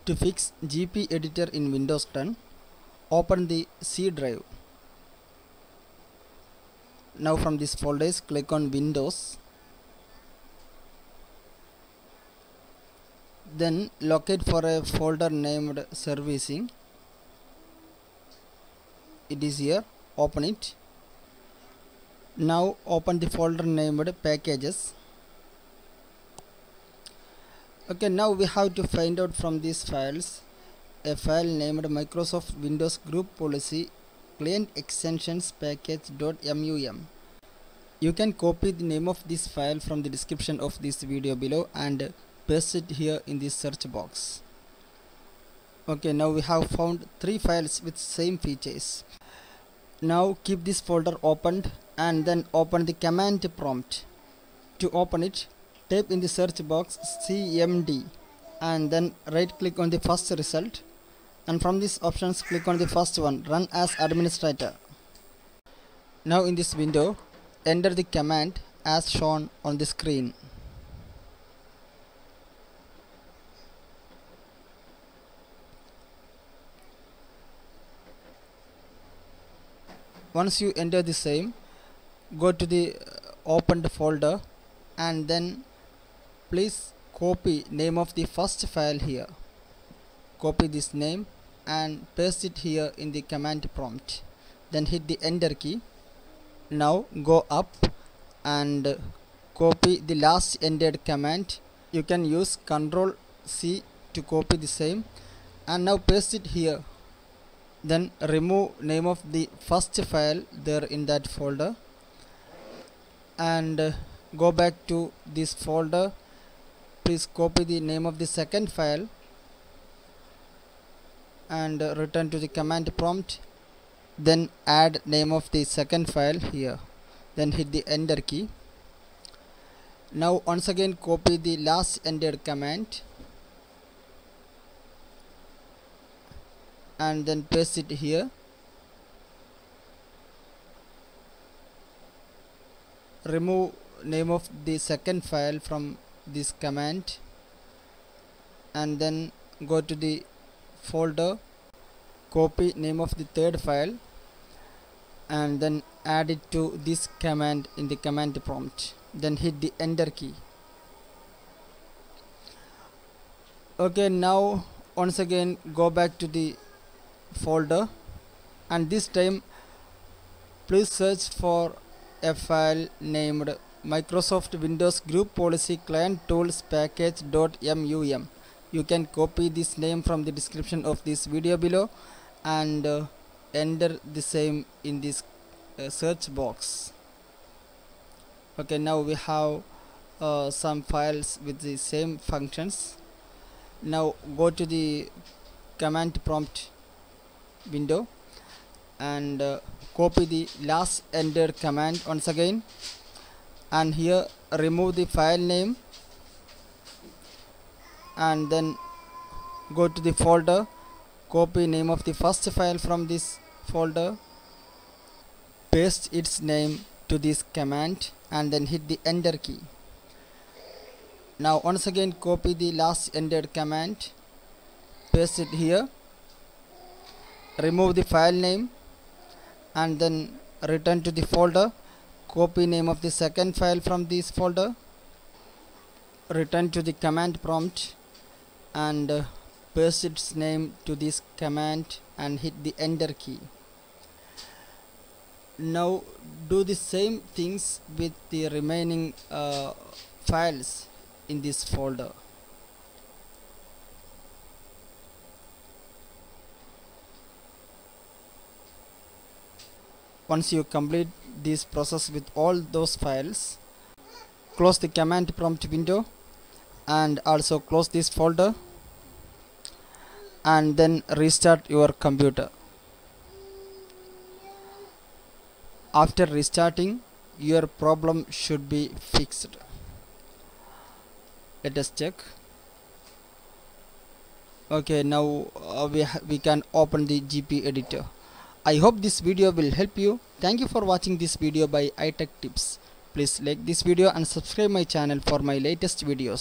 To fix GP editor in Windows 10, open the C drive. Now from this folders, click on Windows. Then locate for a folder named Servicing. It is here. Open it. Now open the folder named Packages. Okay, now we have to find out from these files a file named Microsoft Windows Group Policy Client Extensions Package.mum. You can copy the name of this file from the description of this video below and paste it here in this search box. Okay, now we have found 3 files with same features. Now keep this folder opened and then open the command prompt. To open it, type in the search box CMD and then right click on the first result, and from these options click on the first one, Run as Administrator. Now in this window, enter the command as shown on the screen. Once you enter the same, go to the opened folder and then please copy name of the first file here. Copy this name and paste it here in the command prompt. Then hit the enter key. Now go up and copy the last entered command. You can use Ctrl C to copy the same and now paste it here. Then remove name of the first file there in that folder and go back to this folder. Please copy the name of the second file and return to the command prompt. Then add name of the second file here. Then hit the enter key. Now once again copy the last entered command and then paste it here. Remove name of the second file from this command and then go to the folder, copy name of the third file and then add it to this command in the command prompt. Then hit the enter key. Okay, now once again go back to the folder and this time please search for a file named Microsoft Windows Group Policy Client Tools Package.mum. You can copy this name from the description of this video below and enter the same in this search box. Okay, now we have some files with the same functions. Now go to the command prompt window and copy the last entered command once again, and here remove the file name and then go to the folder, copy name of the first file from this folder, paste its name to this command and then hit the enter key. Now once again copy the last entered command, paste it here, remove the file name and then return to the folder, copy name of the second file from this folder, return to the command prompt and paste its name to this command and hit the enter key. Now do the same things with the remaining files in this folder. Once you complete this process with all those files, close the command prompt window and also close this folder and then restart your computer. After restarting, your problem should be fixed. Let us check. Okay, now we can open the GP editor. I hope this video will help you. Thank you for watching this video by iTech Tips. Please like this video and subscribe my channel for my latest videos.